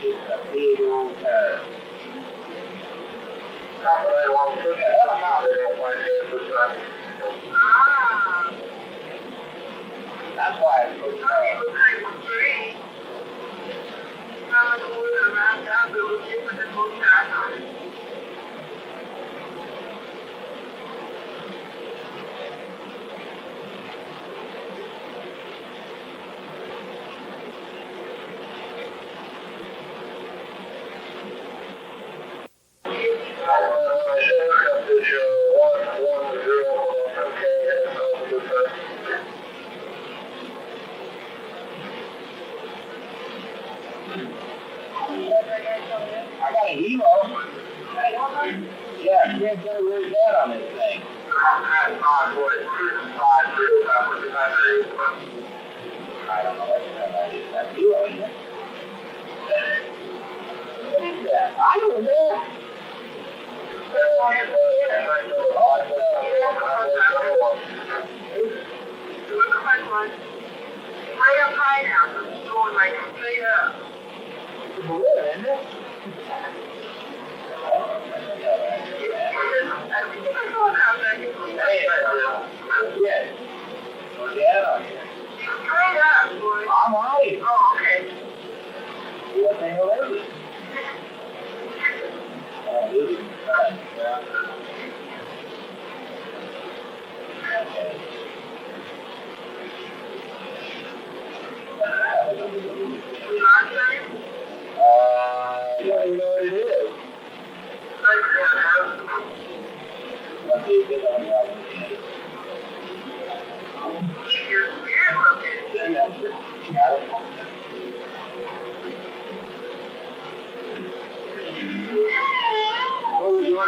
It's a big old turd. Somebody wants to get hell out of there one day for something. That's why it's so bad. I got a Hilo. Yeah, 10 really bad on this thing. I don't know what that is. That's Hilo, isn't it? What is that? I don't know. I'm right. Oh, okay. What the hell is it? Oh, this is fun. I don't even know what it is. Let's see if it's on the other end. What was your